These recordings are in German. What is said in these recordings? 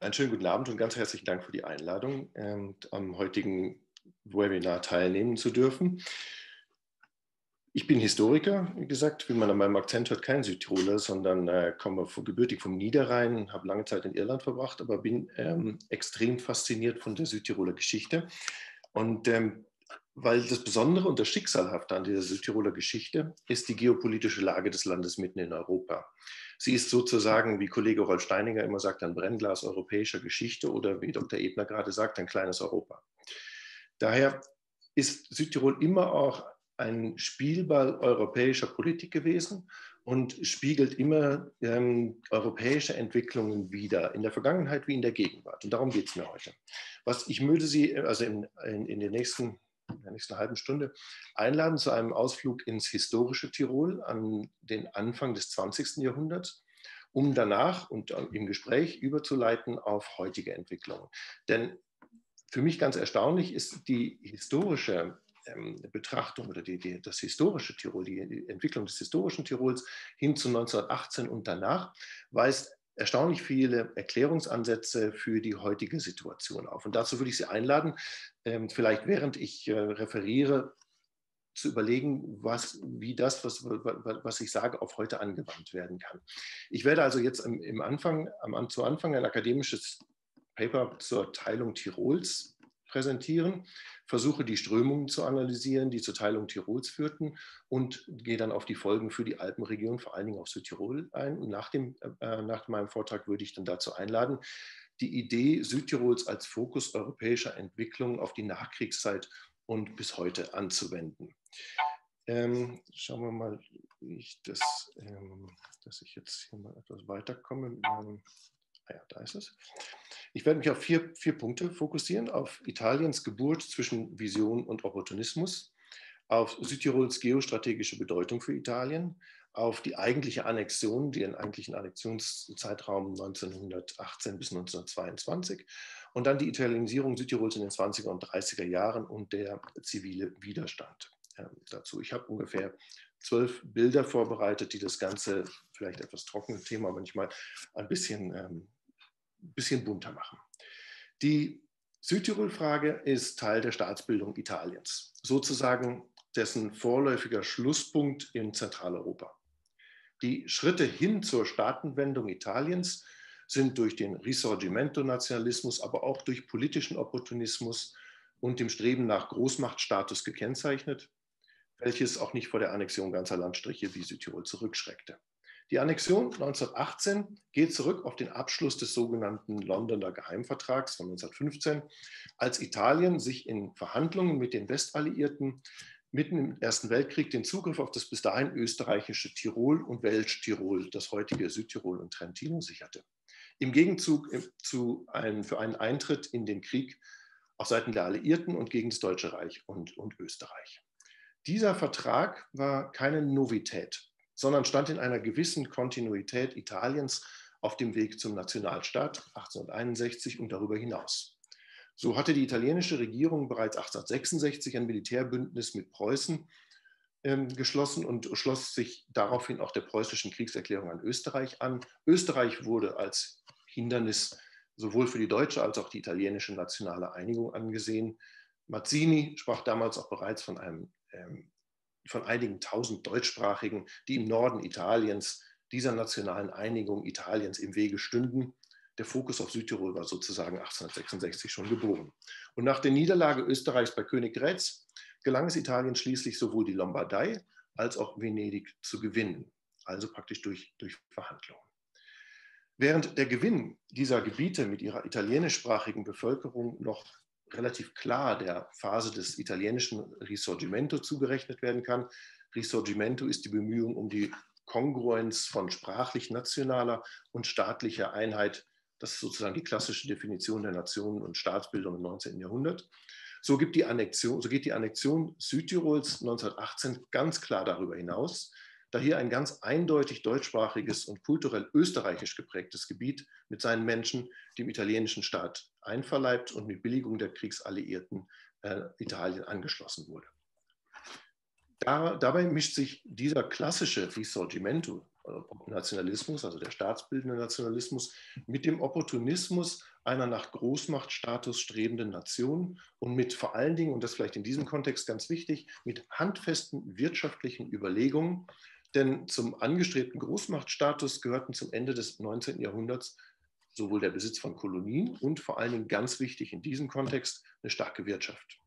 Einen schönen guten Abend und ganz herzlichen Dank für die Einladung, am heutigen Webinar teilnehmen zu dürfen. Ich bin Historiker, wie gesagt, wie man an meinem Akzent hört, kein Südtiroler, sondern komme gebürtig vom Niederrhein, habe lange Zeit in Irland verbracht, aber bin extrem fasziniert von der Südtiroler Geschichte. Und weil das Besondere und das Schicksalhafte an dieser Südtiroler Geschichte ist die geopolitische Lage des Landes mitten in Europa. Sie ist sozusagen, wie Kollege Rolf Steininger immer sagt, ein Brennglas europäischer Geschichte oder wie Dr. Ebner gerade sagt, ein kleines Europa. Daher ist Südtirol immer auch ein Spielball europäischer Politik gewesen und spiegelt immer europäische Entwicklungen wider, in der Vergangenheit wie in der Gegenwart. Und darum geht es mir heute. Ich würde Sie also in der nächsten halben Stunde einladen zu einem Ausflug ins historische Tirol an den Anfang des 20. Jahrhunderts, um danach und im Gespräch überzuleiten auf heutige Entwicklungen. Denn für mich ganz erstaunlich ist die historische Betrachtung oder das historische Tirol, die Entwicklung des historischen Tirols hin zu 1918 und danach, weist erstaunlich viele Erklärungsansätze für die heutige Situation auf. Und dazu würde ich Sie einladen, vielleicht während ich referiere, zu überlegen, wie das, was ich sage, auf heute angewandt werden kann. Ich werde also jetzt zu Anfang ein akademisches Paper zur Teilung Tirols präsentieren, versuche die Strömungen zu analysieren, die zur Teilung Tirols führten und gehe dann auf die Folgen für die Alpenregion, vor allen Dingen auf Südtirol ein. Und nach meinem Vortrag würde ich dann dazu einladen, die Idee Südtirols als Fokus europäischer Entwicklung auf die Nachkriegszeit und bis heute anzuwenden. Schauen wir mal, wie ich dass ich jetzt hier mal etwas weiterkomme. Ja, da ist es. Ich werde mich auf vier Punkte fokussieren: auf Italiens Geburt zwischen Vision und Opportunismus, auf Südtirols geostrategische Bedeutung für Italien, auf die eigentliche Annexion, den eigentlichen Annexionszeitraum 1918 bis 1922 und dann die Italienisierung Südtirols in den 20er und 30er Jahren und der zivile Widerstand dazu. Ich habe ungefähr 12 Bilder vorbereitet, die das ganze vielleicht etwas trockene Thema manchmal ein bisschen bunter machen. Die Südtirol-Frage ist Teil der Staatsbildung Italiens, sozusagen dessen vorläufiger Schlusspunkt in Zentraleuropa. Die Schritte hin zur Staatenwendung Italiens sind durch den Risorgimento-Nationalismus, aber auch durch politischen Opportunismus und dem Streben nach Großmachtstatus gekennzeichnet, welches auch nicht vor der Annexion ganzer Landstriche wie Südtirol zurückschreckte. Die Annexion 1918 geht zurück auf den Abschluss des sogenannten Londoner Geheimvertrags von 1915, als Italien sich in Verhandlungen mit den Westalliierten mitten im Ersten Weltkrieg den Zugriff auf das bis dahin österreichische Tirol und Welsch-Tirol, das heutige Südtirol und Trentino, sicherte. Im Gegenzug für einen Eintritt in den Krieg auf Seiten der Alliierten und gegen das Deutsche Reich und Österreich. Dieser Vertrag war keine Novität, sondern stand in einer gewissen Kontinuität Italiens auf dem Weg zum Nationalstaat 1861 und darüber hinaus. So hatte die italienische Regierung bereits 1866 ein Militärbündnis mit Preußen geschlossen und schloss sich daraufhin auch der preußischen Kriegserklärung an Österreich an. Österreich wurde als Hindernis sowohl für die deutsche als auch die italienische nationale Einigung angesehen. Mazzini sprach damals auch bereits von einigen tausend Deutschsprachigen, die im Norden Italiens dieser nationalen Einigung Italiens im Wege stünden. Der Fokus auf Südtirol war sozusagen 1866 schon geboren. Und nach der Niederlage Österreichs bei Königgrätz gelang es Italien schließlich sowohl die Lombardei als auch Venedig zu gewinnen, also praktisch durch Verhandlungen. Während der Gewinn dieser Gebiete mit ihrer italienischsprachigen Bevölkerung noch relativ klar der Phase des italienischen Risorgimento zugerechnet werden kann. Risorgimento ist die Bemühung um die Kongruenz von sprachlich nationaler und staatlicher Einheit. Das ist sozusagen die klassische Definition der Nationen- und Staatsbildung im 19. Jahrhundert. So geht die Annexion Südtirols 1918 ganz klar darüber hinaus, da hier ein ganz eindeutig deutschsprachiges und kulturell österreichisch geprägtes Gebiet mit seinen Menschen dem italienischen Staat einverleibt und mit Billigung der Kriegsalliierten Italien angeschlossen wurde. Dabei mischt sich dieser klassische Risorgimento Nationalismus, also der staatsbildende Nationalismus, mit dem Opportunismus einer nach Großmachtstatus strebenden Nation und mit vor allen Dingen, und das vielleicht in diesem Kontext ganz wichtig, mit handfesten wirtschaftlichen Überlegungen. Denn zum angestrebten Großmachtstatus gehörten zum Ende des 19. Jahrhunderts sowohl der Besitz von Kolonien und vor allen Dingen ganz wichtig in diesem Kontext eine starke Wirtschaft.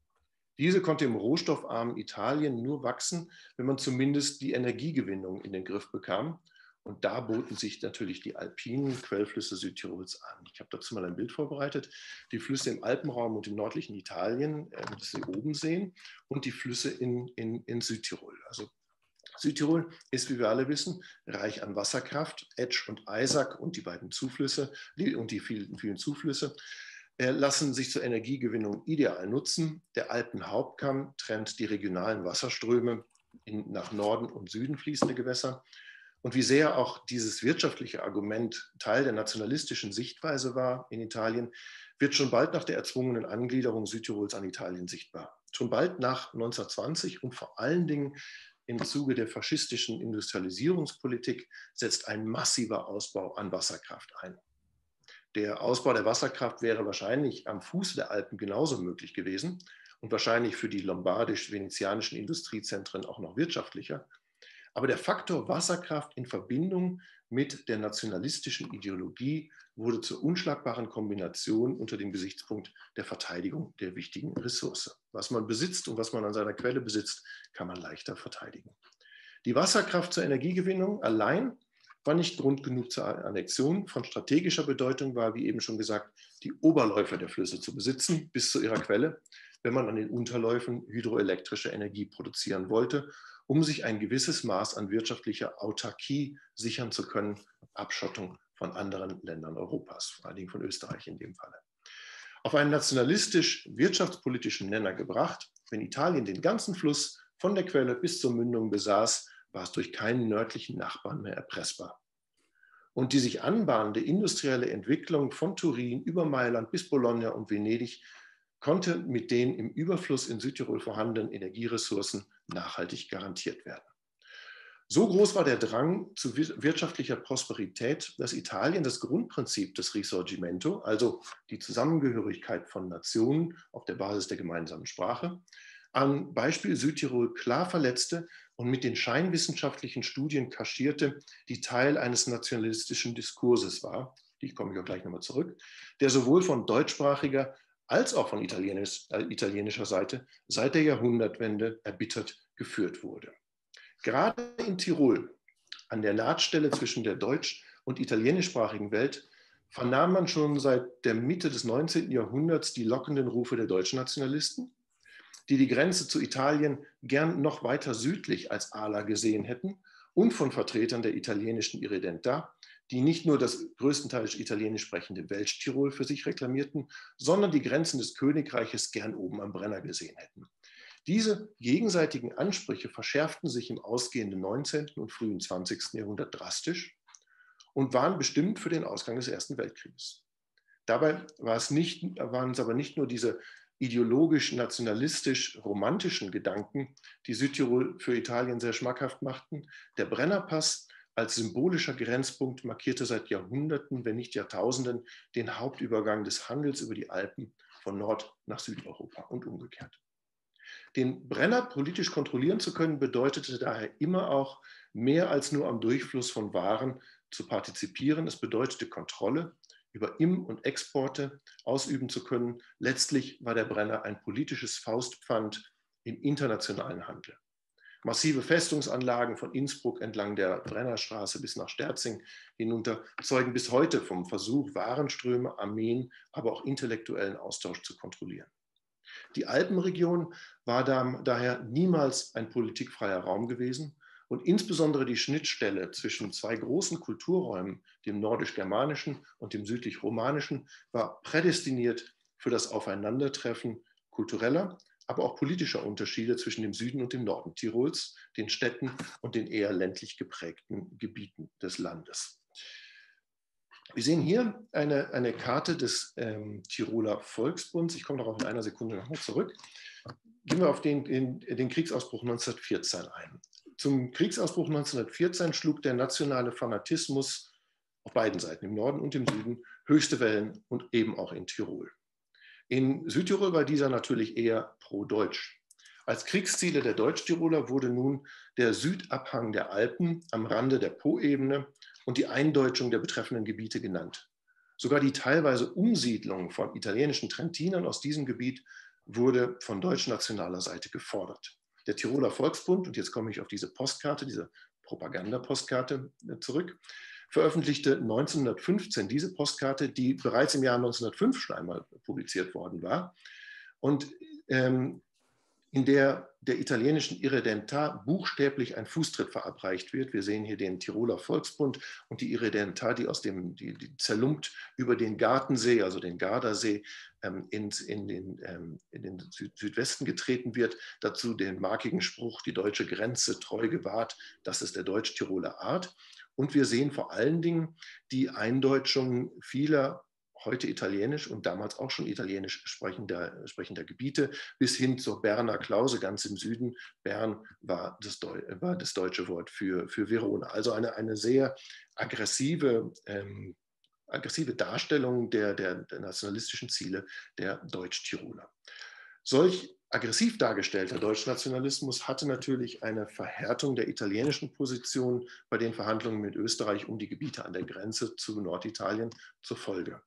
Diese konnte im rohstoffarmen Italien nur wachsen, wenn man zumindest die Energiegewinnung in den Griff bekam. Und da boten sich natürlich die alpinen Quellflüsse Südtirols an. Ich habe dazu mal ein Bild vorbereitet. Die Flüsse im Alpenraum und im nördlichen Italien, das Sie oben sehen, und die Flüsse in Südtirol. Also Südtirol ist, wie wir alle wissen, reich an Wasserkraft. Etsch und Eisack und die beiden Zuflüsse und die vielen Zuflüsse lassen sich zur Energiegewinnung ideal nutzen. Der Alpenhauptkamm trennt die regionalen Wasserströme in nach Norden und Süden fließende Gewässer. Und wie sehr auch dieses wirtschaftliche Argument Teil der nationalistischen Sichtweise war in Italien, wird schon bald nach der erzwungenen Angliederung Südtirols an Italien sichtbar. Schon bald nach 1920 und vor allen Dingen im Zuge der faschistischen Industrialisierungspolitik setzt ein massiver Ausbau an Wasserkraft ein. Der Ausbau der Wasserkraft wäre wahrscheinlich am Fuße der Alpen genauso möglich gewesen und wahrscheinlich für die lombardisch-venezianischen Industriezentren auch noch wirtschaftlicher. Aber der Faktor Wasserkraft in Verbindung mit der nationalistischen Ideologie wurde zur unschlagbaren Kombination unter dem Gesichtspunkt der Verteidigung der wichtigen Ressource. Was man besitzt und was man an seiner Quelle besitzt, kann man leichter verteidigen. Die Wasserkraft zur Energiegewinnung allein war nicht Grund genug zur Annexion. Von strategischer Bedeutung war, wie eben schon gesagt, die Oberläufe der Flüsse zu besitzen bis zu ihrer Quelle, wenn man an den Unterläufen hydroelektrische Energie produzieren wollte, um sich ein gewisses Maß an wirtschaftlicher Autarkie sichern zu können, Abschottung von anderen Ländern Europas, vor allen Dingen von Österreich in dem Falle. Auf einen nationalistisch-wirtschaftspolitischen Nenner gebracht, wenn Italien den ganzen Fluss von der Quelle bis zur Mündung besaß, war es durch keinen nördlichen Nachbarn mehr erpressbar. Und die sich anbahnende industrielle Entwicklung von Turin über Mailand bis Bologna und Venedig konnte mit den im Überfluss in Südtirol vorhandenen Energieressourcen nachhaltig garantiert werden. So groß war der Drang zu wirtschaftlicher Prosperität, dass Italien das Grundprinzip des Risorgimento, also die Zusammengehörigkeit von Nationen auf der Basis der gemeinsamen Sprache, am Beispiel Südtirol klar verletzte und mit den scheinwissenschaftlichen Studien kaschierte, die Teil eines nationalistischen Diskurses war, die komme ich auch gleich nochmal zurück, der sowohl von deutschsprachiger als auch von italienischer Seite seit der Jahrhundertwende erbittert geführt wurde. Gerade in Tirol, an der Nahtstelle zwischen der deutsch- und italienischsprachigen Welt, vernahm man schon seit der Mitte des 19. Jahrhunderts die lockenden Rufe der Deutschnationalisten, die die Grenze zu Italien gern noch weiter südlich als Ala gesehen hätten, und von Vertretern der italienischen Irredenta, die nicht nur das größtenteils italienisch sprechende Welsch-Tirol für sich reklamierten, sondern die Grenzen des Königreiches gern oben am Brenner gesehen hätten. Diese gegenseitigen Ansprüche verschärften sich im ausgehenden 19. und frühen 20. Jahrhundert drastisch und waren bestimmt für den Ausgang des Ersten Weltkrieges. Dabei waren es aber nicht nur diese ideologisch-nationalistisch-romantischen Gedanken, die Südtirol für Italien sehr schmackhaft machten. Der Brennerpass als symbolischer Grenzpunkt markierte seit Jahrhunderten, wenn nicht Jahrtausenden, den Hauptübergang des Handels über die Alpen von Nord- nach Südeuropa und umgekehrt. Den Brenner politisch kontrollieren zu können, bedeutete daher immer auch, mehr als nur am Durchfluss von Waren zu partizipieren. Es bedeutete Kontrolle über Im- und Exporte ausüben zu können. Letztlich war der Brenner ein politisches Faustpfand im internationalen Handel. Massive Festungsanlagen von Innsbruck entlang der Brennerstraße bis nach Sterzing hinunter zeugen bis heute vom Versuch, Warenströme, Armeen, aber auch intellektuellen Austausch zu kontrollieren. Die Alpenregion war daher niemals ein politikfreier Raum gewesen und insbesondere die Schnittstelle zwischen zwei großen Kulturräumen, dem nordisch-germanischen und dem südlich-romanischen, war prädestiniert für das Aufeinandertreffen kultureller, aber auch politischer Unterschiede zwischen dem Süden und dem Norden Tirols, den Städten und den eher ländlich geprägten Gebieten des Landes. Wir sehen hier eine Karte des Tiroler Volksbunds. Ich komme darauf in einer Sekunde nochmal zurück. Gehen wir auf den Kriegsausbruch 1914 ein. Zum Kriegsausbruch 1914 schlug der nationale Fanatismus auf beiden Seiten, im Norden und im Süden, höchste Wellen und eben auch in Tirol. In Südtirol war dieser natürlich eher pro-deutsch. Als Kriegsziele der Deutschtiroler wurde nun der Südabhang der Alpen am Rande der Po-Ebene und die Eindeutschung der betreffenden Gebiete genannt. Sogar die teilweise Umsiedlung von italienischen Trentinern aus diesem Gebiet wurde von deutsch-nationaler Seite gefordert. Der Tiroler Volksbund, und jetzt komme ich auf diese Postkarte, diese Propagandapostkarte zurück, veröffentlichte 1915 diese Postkarte, die bereits im Jahr 1905 schon einmal publiziert worden war und in der italienischen Irredentà buchstäblich ein Fußtritt verabreicht wird. Wir sehen hier den Tiroler Volksbund und die Irredentà, die zerlumpt über den Gartensee, also den Gardasee, in den Südwesten getreten wird. Dazu den markigen Spruch, die deutsche Grenze treu gewahrt, das ist der Deutsch-Tiroler Art. Und wir sehen vor allen Dingen die Eindeutschung vieler heute italienisch und damals auch schon italienisch sprechender Gebiete bis hin zur Berner Klause ganz im Süden. Bern war das deutsche Wort für Verona. Also eine sehr aggressive Darstellung der nationalistischen Ziele der Deutsch-Tiroler. Solch aggressiv dargestellter Deutschnationalismus hatte natürlich eine Verhärtung der italienischen Position bei den Verhandlungen mit Österreich um die Gebiete an der Grenze zu Norditalien zur Folge.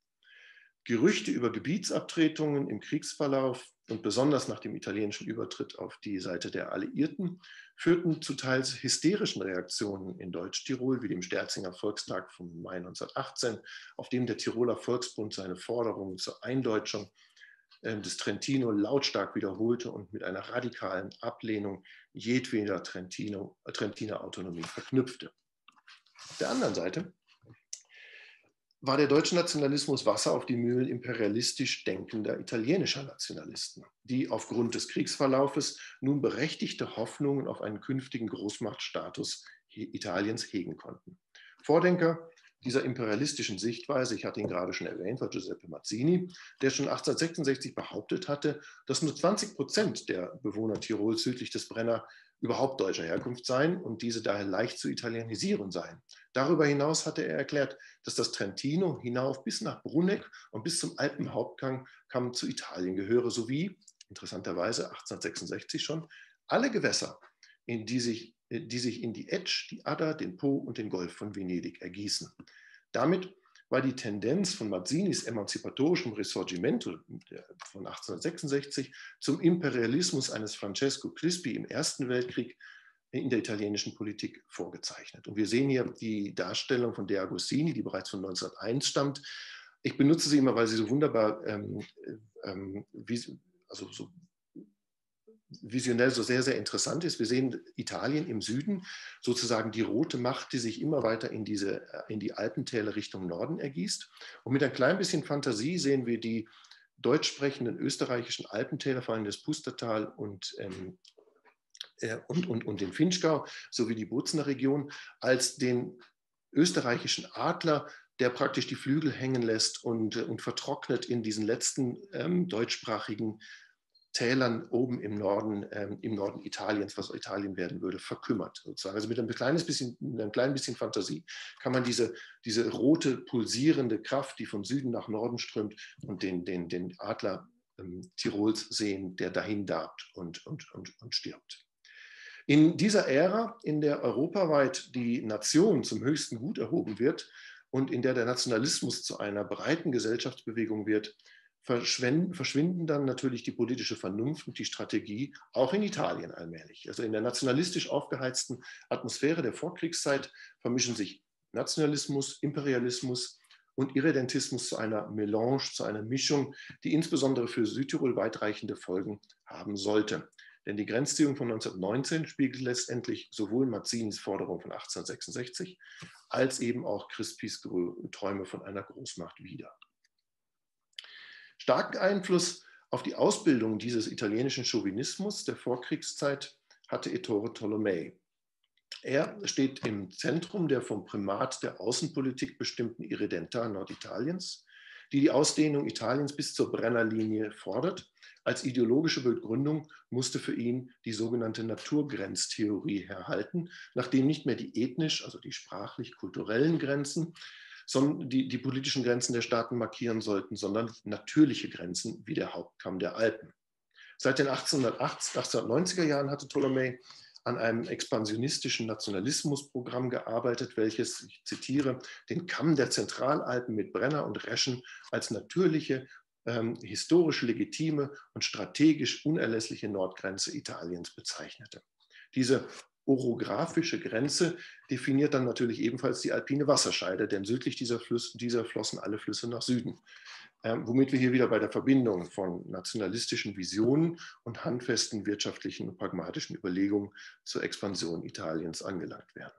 Gerüchte über Gebietsabtretungen im Kriegsverlauf und besonders nach dem italienischen Übertritt auf die Seite der Alliierten führten zu teils hysterischen Reaktionen in Deutsch-Tirol, wie dem Sterzinger Volkstag vom Mai 1918, auf dem der Tiroler Volksbund seine Forderungen zur Eindeutschung des Trentino lautstark wiederholte und mit einer radikalen Ablehnung jedweder Trentiner Autonomie verknüpfte. Auf der anderen Seite war der deutsche Nationalismus Wasser auf die Mühlen imperialistisch denkender italienischer Nationalisten, die aufgrund des Kriegsverlaufes nun berechtigte Hoffnungen auf einen künftigen Großmachtstatus Italiens hegen konnten. Vordenker dieser imperialistischen Sichtweise, ich hatte ihn gerade schon erwähnt, war Giuseppe Mazzini, der schon 1866 behauptet hatte, dass nur 20% der Bewohner Tirols südlich des Brenner überhaupt deutscher Herkunft seien und diese daher leicht zu italienisieren seien. Darüber hinaus hatte er erklärt, dass das Trentino hinauf bis nach Bruneck und bis zum Alpenhauptgang zu Italien gehöre, sowie, interessanterweise 1866 schon, alle Gewässer, die sich in die Etsch, die Adda, den Po und den Golf von Venedig ergießen. Damit war die Tendenz von Mazzinis emanzipatorischem Risorgimento von 1866 zum Imperialismus eines Francesco Crispi im Ersten Weltkrieg in der italienischen Politik vorgezeichnet. Und wir sehen hier die Darstellung von De Agostini, die bereits von 1901 stammt. Ich benutze sie immer, weil sie so wunderbar so visionell so sehr, sehr interessant ist. Wir sehen Italien im Süden, sozusagen die rote Macht, die sich immer weiter in die Alpentäler Richtung Norden ergießt. Und mit ein klein bisschen Fantasie sehen wir die deutsch sprechenden österreichischen Alpentäler, vor allem das Pustertal und den Vinschgau sowie die Bozner Region, als den österreichischen Adler, der praktisch die Flügel hängen lässt und vertrocknet in diesen letzten deutschsprachigen Tälern oben im Norden Italiens, was Italien werden würde, verkümmert. Sozusagen. Also mit einem kleinen bisschen Fantasie kann man diese rote, pulsierende Kraft, die von Süden nach Norden strömt, und den Adler Tirols sehen, der dahin darbt und stirbt. In dieser Ära, in der europaweit die Nation zum höchsten Gut erhoben wird und in der der Nationalismus zu einer breiten Gesellschaftsbewegung wird, verschwinden dann natürlich die politische Vernunft und die Strategie, auch in Italien allmählich. Also in der nationalistisch aufgeheizten Atmosphäre der Vorkriegszeit vermischen sich Nationalismus, Imperialismus und Irredentismus zu einer Melange, zu einer Mischung, die insbesondere für Südtirol weitreichende Folgen haben sollte. Denn die Grenzziehung von 1919 spiegelt letztendlich sowohl Mazzinis Forderung von 1866 als eben auch Crispis Träume von einer Großmacht wider. Starken Einfluss auf die Ausbildung dieses italienischen Chauvinismus der Vorkriegszeit hatte Ettore Tolomei. Er steht im Zentrum der vom Primat der Außenpolitik bestimmten Irredentà Norditaliens, die die Ausdehnung Italiens bis zur Brennerlinie fordert. Als ideologische Begründung musste für ihn die sogenannte Naturgrenztheorie herhalten, nachdem nicht mehr die ethnisch, also die sprachlich-kulturellen Grenzen, sondern die politischen Grenzen der Staaten markieren sollten, sondern natürliche Grenzen wie der Hauptkamm der Alpen. Seit den 1890er Jahren hatte Ptolemä an einem expansionistischen Nationalismusprogramm gearbeitet, welches, ich zitiere, den Kamm der Zentralalpen mit Brenner und Reschen als natürliche, historisch legitime und strategisch unerlässliche Nordgrenze Italiens bezeichnete. Diese orographische Grenze definiert dann natürlich ebenfalls die alpine Wasserscheide, denn südlich dieser flossen alle Flüsse nach Süden. Womit wir hier wieder bei der Verbindung von nationalistischen Visionen und handfesten wirtschaftlichen und pragmatischen Überlegungen zur Expansion Italiens angelangt werden.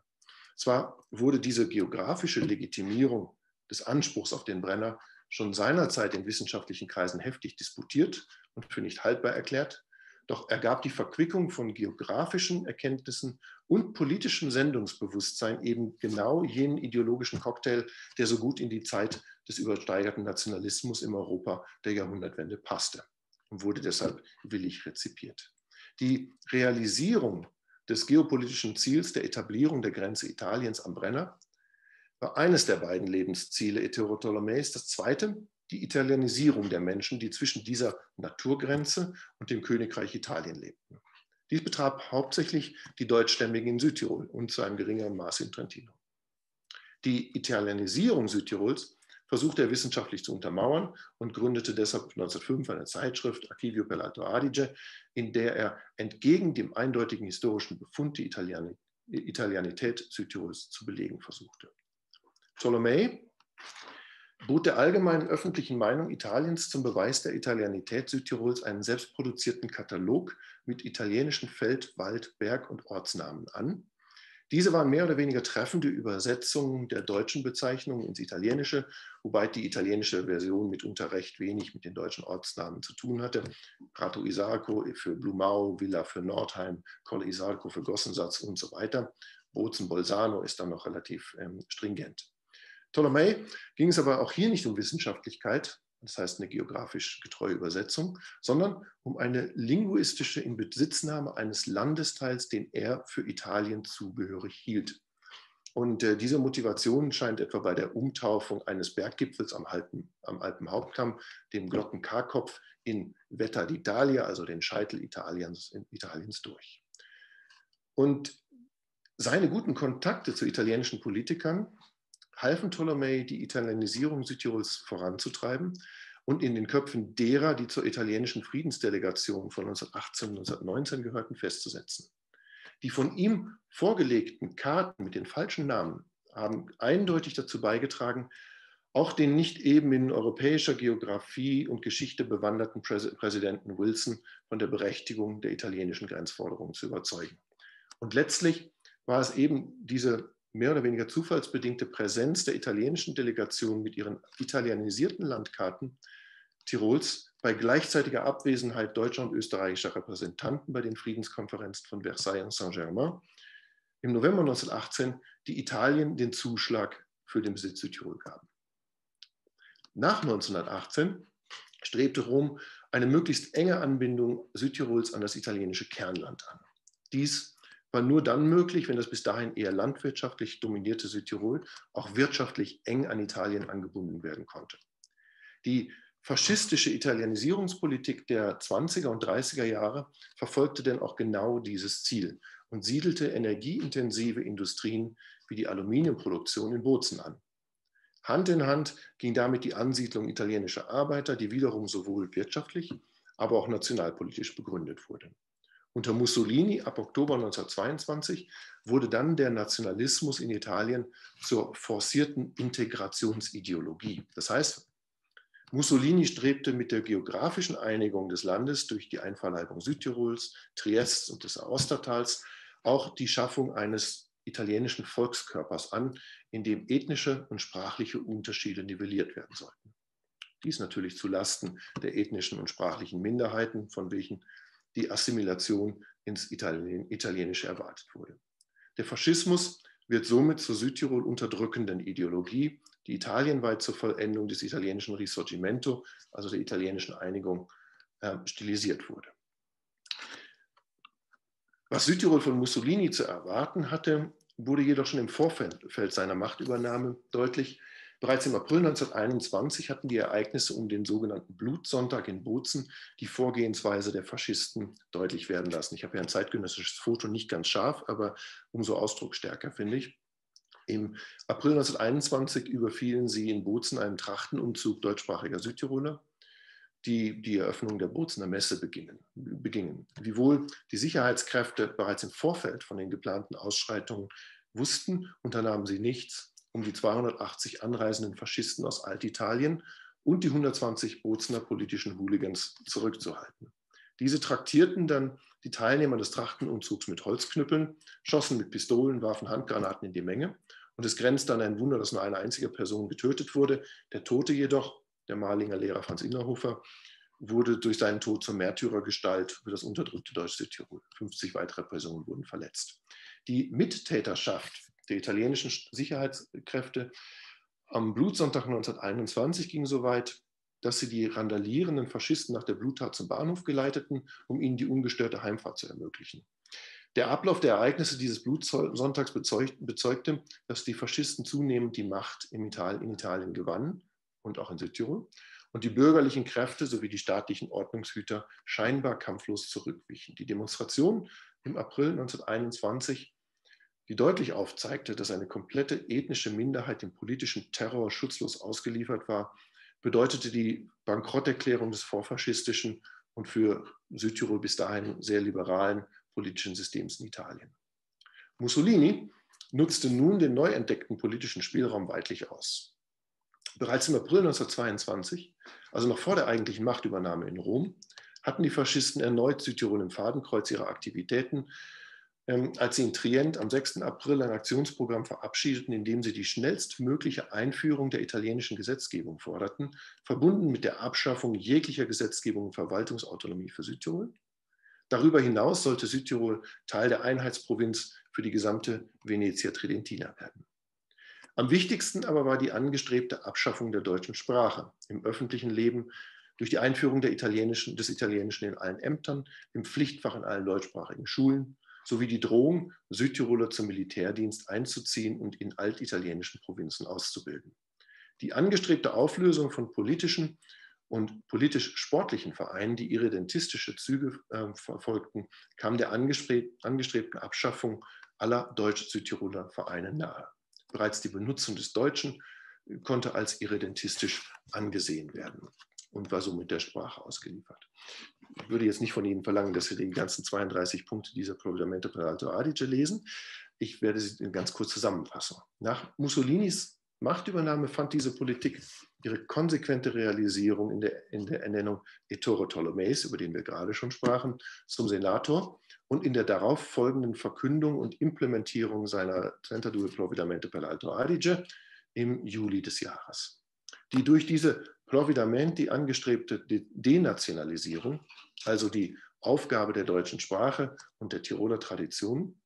Zwar wurde diese geografische Legitimierung des Anspruchs auf den Brenner schon seinerzeit in wissenschaftlichen Kreisen heftig disputiert und für nicht haltbar erklärt, doch ergab die Verquickung von geografischen Erkenntnissen und politischem Sendungsbewusstsein eben genau jenen ideologischen Cocktail, der so gut in die Zeit des übersteigerten Nationalismus im Europa der Jahrhundertwende passte und wurde deshalb willig rezipiert. Die Realisierung des geopolitischen Ziels der Etablierung der Grenze Italiens am Brenner war eines der beiden Lebensziele Ptolemäus. Das zweite, die Italianisierung der Menschen, die zwischen dieser Naturgrenze und dem Königreich Italien lebten. Dies betraf hauptsächlich die Deutschstämmigen in Südtirol und zu einem geringeren Maße in Trentino. Die Italianisierung Südtirols versuchte er wissenschaftlich zu untermauern und gründete deshalb 1905 eine Zeitschrift, Archivio per l'Alto Adige, in der er entgegen dem eindeutigen historischen Befund die Italianität Südtirols zu belegen versuchte. Ptolemä bot der allgemeinen öffentlichen Meinung Italiens zum Beweis der Italianität Südtirols einen selbstproduzierten Katalog mit italienischen Feld-, Wald-, Berg- und Ortsnamen an. Diese waren mehr oder weniger treffende Übersetzungen der deutschen Bezeichnungen ins Italienische, wobei die italienische Version mitunter recht wenig mit den deutschen Ortsnamen zu tun hatte. Prato Isarco für Blumau, Villa für Nordheim, Colle Isarco für Gossensatz und so weiter. Bozen-Bolzano ist dann noch relativ stringent. Ptolemä ging es aber auch hier nicht um Wissenschaftlichkeit, das heißt eine geografisch getreue Übersetzung, sondern um eine linguistische Inbesitznahme eines Landesteils, den er für Italien zugehörig hielt. Und diese Motivation scheint etwa bei der Umtaufung eines Berggipfels am Alpenhauptkamm, dem Glocken-K-Kopf, in Vetta d'Italia, also den Scheitel Italiens durch. Und seine guten Kontakte zu italienischen Politikern halfen Ptolemä, die Italianisierung Südtirols voranzutreiben und in den Köpfen derer, die zur italienischen Friedensdelegation von 1918 und 1919 gehörten, festzusetzen. Die von ihm vorgelegten Karten mit den falschen Namen haben eindeutig dazu beigetragen, auch den nicht eben in europäischer Geografie und Geschichte bewanderten Präsidenten Wilson von der Berechtigung der italienischen Grenzforderungen zu überzeugen. Und letztlich war es eben diese mehr oder weniger zufallsbedingte Präsenz der italienischen Delegation mit ihren italianisierten Landkarten Tirols bei gleichzeitiger Abwesenheit deutscher und österreichischer Repräsentanten bei den Friedenskonferenzen von Versailles und Saint-Germain im November 1918, die Italien den Zuschlag für den Besitz Südtirol gaben. Nach 1918 strebte Rom eine möglichst enge Anbindung Südtirols an das italienische Kernland an. Dies war nur dann möglich, wenn das bis dahin eher landwirtschaftlich dominierte Südtirol auch wirtschaftlich eng an Italien angebunden werden konnte. Die faschistische Italianisierungspolitik der 20er und 30er Jahre verfolgte denn auch genau dieses Ziel und siedelte energieintensive Industrien wie die Aluminiumproduktion in Bozen an. Hand in Hand ging damit die Ansiedlung italienischer Arbeiter, die wiederum sowohl wirtschaftlich, aber auch nationalpolitisch begründet wurde. Unter Mussolini ab Oktober 1922 wurde dann der Nationalismus in Italien zur forcierten Integrationsideologie. Das heißt, Mussolini strebte mit der geografischen Einigung des Landes durch die Einverleibung Südtirols, Triests und des Aostatals auch die Schaffung eines italienischen Volkskörpers an, in dem ethnische und sprachliche Unterschiede nivelliert werden sollten. Dies natürlich zu Lasten der ethnischen und sprachlichen Minderheiten, von welchen die Assimilation ins Italienische erwartet wurde. Der Faschismus wird somit zur Südtirol unterdrückenden Ideologie, die italienweit zur Vollendung des italienischen Risorgimento, also der italienischen Einigung, stilisiert wurde. Was Südtirol von Mussolini zu erwarten hatte, wurde jedoch schon im Vorfeld seiner Machtübernahme deutlich. Bereits im April 1921 hatten die Ereignisse um den sogenannten Blutsonntag in Bozen die Vorgehensweise der Faschisten deutlich werden lassen. Ich habe ja ein zeitgenössisches Foto, nicht ganz scharf, aber umso ausdrucksstärker, finde ich. Im April 1921 überfielen sie in Bozen einen Trachtenumzug deutschsprachiger Südtiroler, die die Eröffnung der Bozener Messe begingen. Wiewohl die Sicherheitskräfte bereits im Vorfeld von den geplanten Ausschreitungen wussten, unternahmen sie nichts, um die 280 anreisenden Faschisten aus Altitalien und die 120 Bozener politischen Hooligans zurückzuhalten. Diese traktierten dann die Teilnehmer des Trachtenumzugs mit Holzknüppeln, schossen mit Pistolen, warfen Handgranaten in die Menge. Und es grenzte an ein Wunder, dass nur eine einzige Person getötet wurde. Der Tote jedoch, der Marlinger Lehrer Franz Innerhofer, wurde durch seinen Tod zur Märtyrergestalt für das unterdrückte Deutsch-Südtirol. 50 weitere Personen wurden verletzt. Die Mittäterschaft der italienischen Sicherheitskräfte am Blutsonntag 1921 ging so weit, dass sie die randalierenden Faschisten nach der Bluttat zum Bahnhof geleiteten, um ihnen die ungestörte Heimfahrt zu ermöglichen. Der Ablauf der Ereignisse dieses Blutsonntags bezeugte, dass die Faschisten zunehmend die Macht in Italien gewannen und auch in Südtirol und die bürgerlichen Kräfte sowie die staatlichen Ordnungshüter scheinbar kampflos zurückwichen. Die Demonstration im April 1921, die deutlich aufzeigte, dass eine komplette ethnische Minderheit dem politischen Terror schutzlos ausgeliefert war, bedeutete die Bankrotterklärung des vorfaschistischen und für Südtirol bis dahin sehr liberalen politischen Systems in Italien. Mussolini nutzte nun den neu entdeckten politischen Spielraum weitlich aus. Bereits im April 1922, also noch vor der eigentlichen Machtübernahme in Rom, hatten die Faschisten erneut Südtirol im Fadenkreuz ihrer Aktivitäten, als sie in Trient am 6. April ein Aktionsprogramm verabschiedeten, in dem sie die schnellstmögliche Einführung der italienischen Gesetzgebung forderten, verbunden mit der Abschaffung jeglicher Gesetzgebung und Verwaltungsautonomie für Südtirol. Darüber hinaus sollte Südtirol Teil der Einheitsprovinz für die gesamte Venetia Tridentina werden. Am wichtigsten aber war die angestrebte Abschaffung der deutschen Sprache im öffentlichen Leben durch die Einführung des Italienischen in allen Ämtern, im Pflichtfach in allen deutschsprachigen Schulen, sowie die Drohung, Südtiroler zum Militärdienst einzuziehen und in altitalienischen Provinzen auszubilden. Die angestrebte Auflösung von politischen und politisch-sportlichen Vereinen, die irredentistische Züge verfolgten, kam der angestrebten Abschaffung aller deutsch-Südtiroler Vereine nahe. Bereits die Benutzung des Deutschen konnte als irredentistisch angesehen werden und war somit der Sprache ausgeliefert. Ich würde jetzt nicht von Ihnen verlangen, dass Sie die ganzen 32 Punkte dieser Provvedimento per Alto Adige lesen. Ich werde sie ganz kurz zusammenfassen. Nach Mussolinis Machtübernahme fand diese Politik ihre konsequente Realisierung in der Ernennung Ettore Tolomeis, über den wir gerade schon sprachen, zum Senator und in der darauf folgenden Verkündung und Implementierung seiner 32 Provvedimento per Alto Adige im Juli des Jahres. Die durch diese Provvedimenti angestrebte Denationalisierung, also die Aufgabe der deutschen Sprache und der Tiroler Tradition,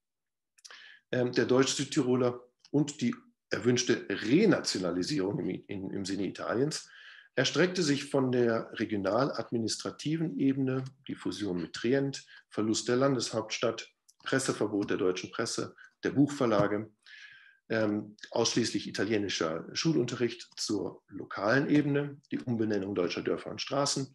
der Deutsch-Südtiroler und die erwünschte Renationalisierung im Sinne Italiens, erstreckte sich von der regional-administrativen Ebene, die Fusion mit Trient, Verlust der Landeshauptstadt, Presseverbot der deutschen Presse, der Buchverlage, ausschließlich italienischer Schulunterricht zur lokalen Ebene, die Umbenennung deutscher Dörfer und Straßen,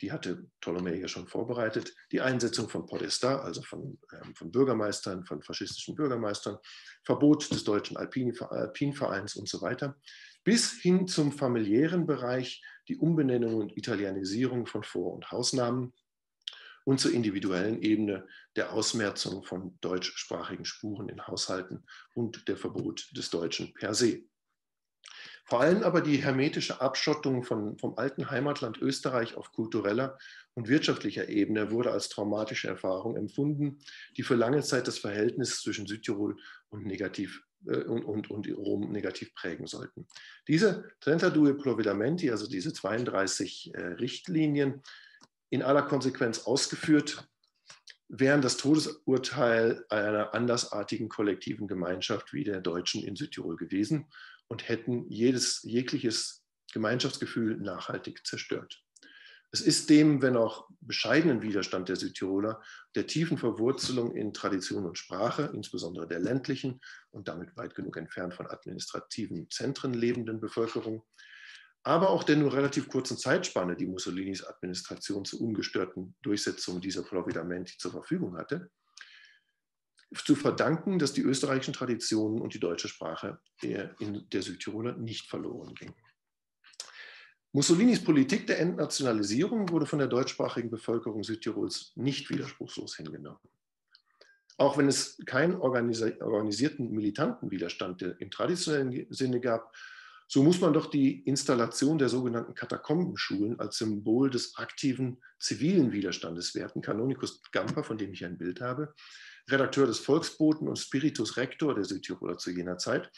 die hatte Tolomei ja schon vorbereitet, die Einsetzung von Podesta, also von Bürgermeistern, von faschistischen Bürgermeistern, Verbot des deutschen Alpinvereins und so weiter, bis hin zum familiären Bereich die Umbenennung und Italianisierung von Vor- und Hausnamen und zur individuellen Ebene der Ausmerzung von deutschsprachigen Spuren in Haushalten und der Verbot des Deutschen per se. Vor allem aber die hermetische Abschottung vom alten Heimatland Österreich auf kultureller und wirtschaftlicher Ebene wurde als traumatische Erfahrung empfunden, die für lange Zeit das Verhältnis zwischen Südtirol und Rom negativ prägen sollten. Diese 32 Provvedimenti, also diese 32 Richtlinien, in aller Konsequenz ausgeführt, wären das Todesurteil einer andersartigen kollektiven Gemeinschaft wie der Deutschen in Südtirol gewesen und hätten jegliches Gemeinschaftsgefühl nachhaltig zerstört. Es ist dem, wenn auch bescheidenen Widerstand der Südtiroler, der tiefen Verwurzelung in Tradition und Sprache, insbesondere der ländlichen und damit weit genug entfernt von administrativen Zentren lebenden Bevölkerung, aber auch der nur relativ kurzen Zeitspanne, die Mussolinis Administration zur ungestörten Durchsetzung dieser Provvedimenti zur Verfügung hatte, zu verdanken, dass die österreichischen Traditionen und die deutsche Sprache der Südtiroler nicht verloren gingen. Mussolinis Politik der Entnationalisierung wurde von der deutschsprachigen Bevölkerung Südtirols nicht widerspruchslos hingenommen. Auch wenn es keinen organisierten militanten Widerstand im traditionellen Sinne gab, so muss man doch die Installation der sogenannten Katakombenschulen als Symbol des aktiven zivilen Widerstandes werten. Kanonikus Gamper, von dem ich ein Bild habe, Redakteur des Volksboten und Spiritus Rector der Südtiroler zu jener Zeit,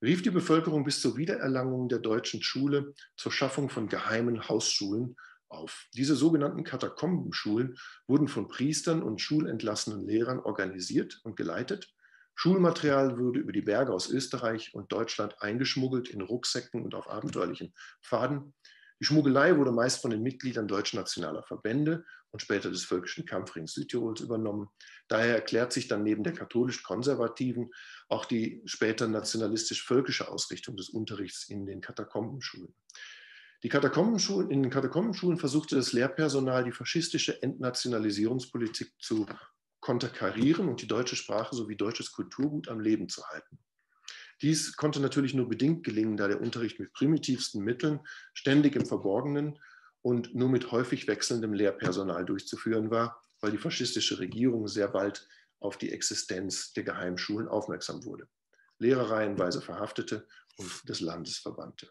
rief die Bevölkerung bis zur Wiedererlangung der deutschen Schule zur Schaffung von geheimen Hausschulen auf. Diese sogenannten Katakombenschulen wurden von Priestern und schulentlassenen Lehrern organisiert und geleitet. Schulmaterial wurde über die Berge aus Österreich und Deutschland eingeschmuggelt in Rucksäcken und auf abenteuerlichen Pfaden. Die Schmuggelei wurde meist von den Mitgliedern deutsch-nationaler Verbände und später des Völkischen Kampfrings Südtirols übernommen. Daher erklärt sich dann neben der katholisch-konservativen auch die später nationalistisch-völkische Ausrichtung des Unterrichts in den Katakombenschulen. In den Katakombenschulen versuchte das Lehrpersonal die faschistische Entnationalisierungspolitik zu konterkarieren und die deutsche Sprache sowie deutsches Kulturgut am Leben zu halten. Dies konnte natürlich nur bedingt gelingen, da der Unterricht mit primitivsten Mitteln, ständig im Verborgenen und nur mit häufig wechselndem Lehrpersonal durchzuführen war, weil die faschistische Regierung sehr bald auf die Existenz der Geheimschulen aufmerksam wurde, Lehrer reihenweise verhaftete und des Landes verbannte.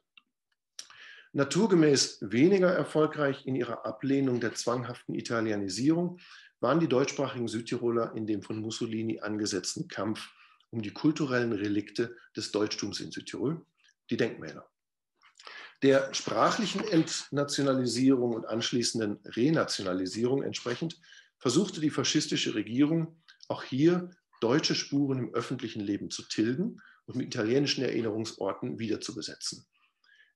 Naturgemäß weniger erfolgreich in ihrer Ablehnung der zwanghaften Italianisierung waren die deutschsprachigen Südtiroler in dem von Mussolini angesetzten Kampf um die kulturellen Relikte des Deutschtums in Südtirol, die Denkmäler. Der sprachlichen Entnationalisierung und anschließenden Renationalisierung entsprechend versuchte die faschistische Regierung auch hier deutsche Spuren im öffentlichen Leben zu tilgen und mit italienischen Erinnerungsorten wiederzubesetzen.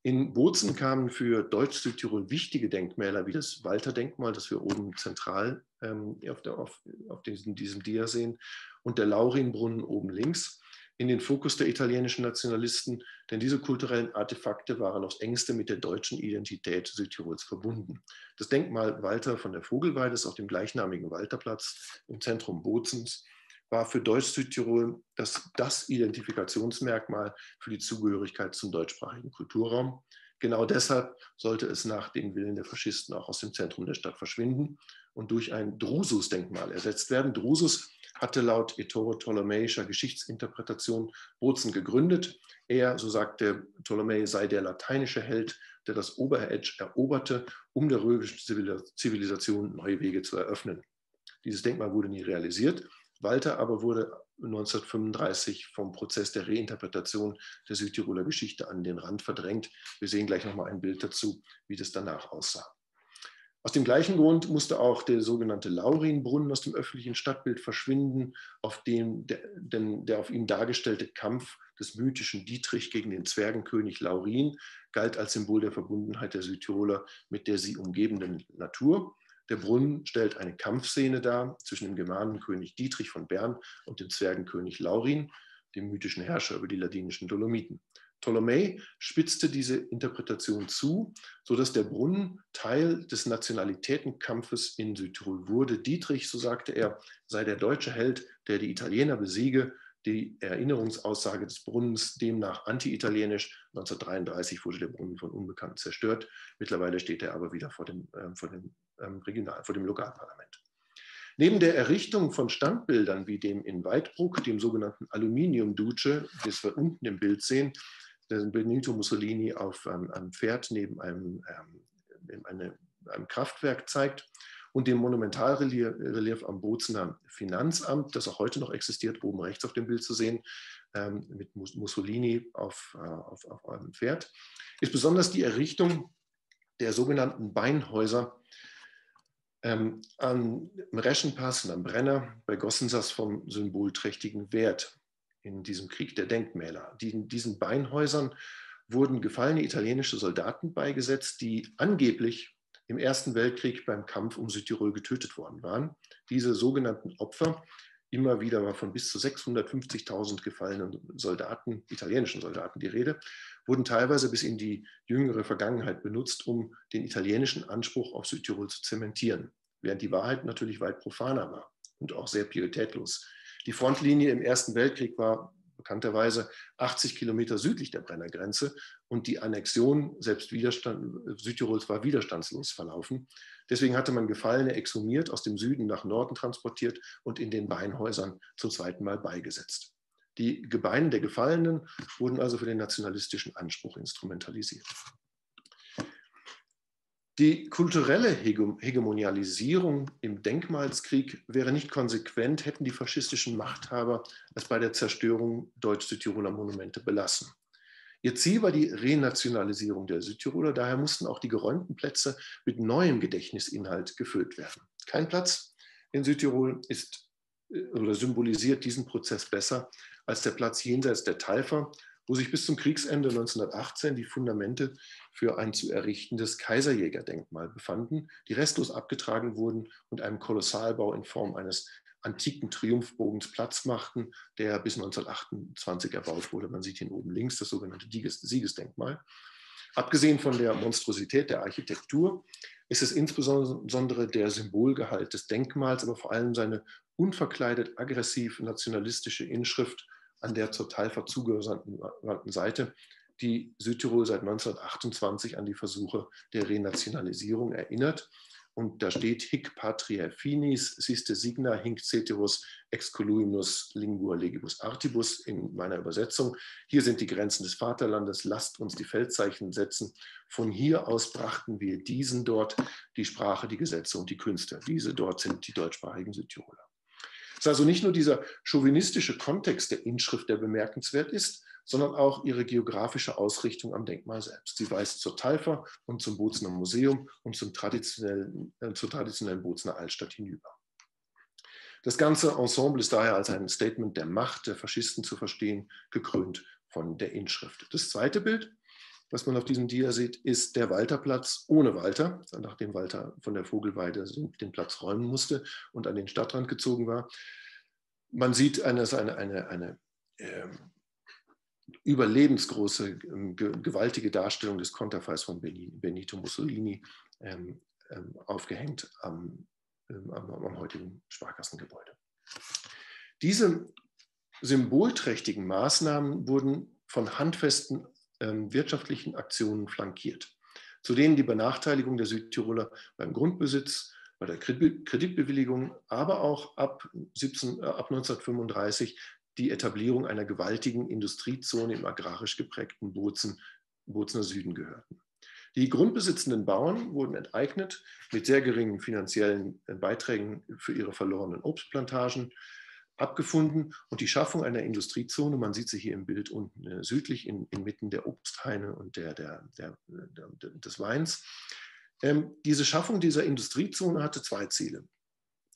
In Bozen kamen für Deutsch-Südtirol wichtige Denkmäler wie das Walter-Denkmal, das wir oben zentral auf diesem Dia sehen, und der Laurinbrunnen oben links in den Fokus der italienischen Nationalisten, denn diese kulturellen Artefakte waren aufs engste mit der deutschen Identität Südtirols verbunden. Das Denkmal Walter von der Vogelweide ist auf dem gleichnamigen Walterplatz im Zentrum Bozens, war für Deutsch-Südtirol das Identifikationsmerkmal für die Zugehörigkeit zum deutschsprachigen Kulturraum. Genau deshalb sollte es nach den Willen der Faschisten auch aus dem Zentrum der Stadt verschwinden und durch ein Drusus-Denkmal ersetzt werden. Drusus hatte laut Ettore Ptolemäischer Geschichtsinterpretation Bozen gegründet. Er, so sagte Ptolemä, sei der lateinische Held, der das Oberedge eroberte, um der römischen Zivilisation neue Wege zu eröffnen. Dieses Denkmal wurde nie realisiert. Walter aber wurde 1935 vom Prozess der Reinterpretation der Südtiroler Geschichte an den Rand verdrängt. Wir sehen gleich nochmal ein Bild dazu, wie das danach aussah. Aus dem gleichen Grund musste auch der sogenannte Laurinbrunnen aus dem öffentlichen Stadtbild verschwinden, der auf ihm dargestellte Kampf des mythischen Dietrich gegen den Zwergenkönig Laurin galt als Symbol der Verbundenheit der Südtiroler mit der sie umgebenden Natur. Der Brunnen stellt eine Kampfszene dar zwischen dem Germanenkönig Dietrich von Bern und dem Zwergenkönig Laurin, dem mythischen Herrscher über die ladinischen Dolomiten. Ptolemä spitzte diese Interpretation zu, sodass der Brunnen Teil des Nationalitätenkampfes in Südtirol wurde. Dietrich, so sagte er, sei der deutsche Held, der die Italiener besiege. Die Erinnerungsaussage des Brunnens demnach anti-italienisch. 1933 wurde der Brunnen von Unbekannten zerstört. Mittlerweile steht er aber wieder vor dem Lokalparlament. Neben der Errichtung von Standbildern wie dem in Weidbruck, dem sogenannten Aluminium-Duce, das wir unten im Bild sehen, der Benito Mussolini auf einem Pferd neben einem Kraftwerk zeigt, und dem Monumentalrelief am Bozener Finanzamt, das auch heute noch existiert, oben rechts auf dem Bild zu sehen, mit Mussolini auf einem Pferd, ist besonders die Errichtung der sogenannten Beinhäuser Am Reschenpass und am Brenner bei Gossensas vom symbolträchtigen Wert in diesem Krieg der Denkmäler. In diesen Beinhäusern wurden gefallene italienische Soldaten beigesetzt, die angeblich im Ersten Weltkrieg beim Kampf um Südtirol getötet worden waren. Diese sogenannten Opfer, immer wieder war von bis zu 650.000 gefallenen Soldaten, italienischen Soldaten die Rede, wurden teilweise bis in die jüngere Vergangenheit benutzt, um den italienischen Anspruch auf Südtirol zu zementieren, während die Wahrheit natürlich weit profaner war und auch sehr pietätlos. Die Frontlinie im Ersten Weltkrieg war bekannterweise 80 Kilometer südlich der Brennergrenze und die Annexion selbst Südtirols war widerstandslos verlaufen. Deswegen hatte man Gefallene exhumiert, aus dem Süden nach Norden transportiert und in den Beinhäusern zum zweiten Mal beigesetzt. Die Gebeine der Gefallenen wurden also für den nationalistischen Anspruch instrumentalisiert. Die kulturelle Hegemonialisierung im Denkmalskrieg wäre nicht konsequent, hätten die faschistischen Machthaber es bei der Zerstörung deutsch-Südtiroler Monumente belassen. Ihr Ziel war die Renationalisierung der Südtiroler, daher mussten auch die geräumten Plätze mit neuem Gedächtnisinhalt gefüllt werden. Kein Platz in Südtirol ist oder symbolisiert diesen Prozess besser als der Platz jenseits der Taifa, wo sich bis zum Kriegsende 1918 die Fundamente für ein zu errichtendes Kaiserjägerdenkmal befanden, die restlos abgetragen wurden und einem Kolossalbau in Form eines antiken Triumphbogens Platz machten, der bis 1928 erbaut wurde. Man sieht hier oben links das sogenannte Siegesdenkmal. Abgesehen von der Monstrosität der Architektur ist es insbesondere der Symbolgehalt des Denkmals, aber vor allem seine unverkleidet aggressiv nationalistische Inschrift an der zur Taifa zugewandten Seite, die Südtirol seit 1928 an die Versuche der Renationalisierung erinnert. Und da steht hic patria finis, siste signa hinc ceteris excoluimus lingua legibus artibus in meiner Übersetzung. Hier sind die Grenzen des Vaterlandes, lasst uns die Feldzeichen setzen. Von hier aus brachten wir diesen dort, die Sprache, die Gesetze und die Künste. Diese dort sind die deutschsprachigen Südtiroler. Es ist also nicht nur dieser chauvinistische Kontext der Inschrift, der bemerkenswert ist, sondern auch ihre geografische Ausrichtung am Denkmal selbst. Sie weist zur Taifa und zum Bozener Museum und zur traditionellen Bozener Altstadt hinüber. Das ganze Ensemble ist daher als ein Statement der Macht der Faschisten zu verstehen, gekrönt von der Inschrift. Das zweite Bild, was man auf diesem Dia sieht, ist der Walterplatz ohne Walter, nachdem Walter von der Vogelweide den Platz räumen musste und an den Stadtrand gezogen war. Man sieht eine überlebensgroße, gewaltige Darstellung des Konterfeis von Benito Mussolini aufgehängt am heutigen Sparkassengebäude. Diese symbolträchtigen Maßnahmen wurden von handfesten wirtschaftlichen Aktionen flankiert, zu denen die Benachteiligung der Südtiroler beim Grundbesitz, bei der Kreditbewilligung, aber auch ab 1935 die Etablierung einer gewaltigen Industriezone im agrarisch geprägten Bozener Süden gehörten. Die grundbesitzenden Bauern wurden enteignet mit sehr geringen finanziellen Beiträgen für ihre verlorenen Obstplantagen abgefunden und die Schaffung einer Industriezone, man sieht sie hier im Bild unten südlich inmitten der Obsthaine und des Weins. Diese Schaffung dieser Industriezone hatte zwei Ziele.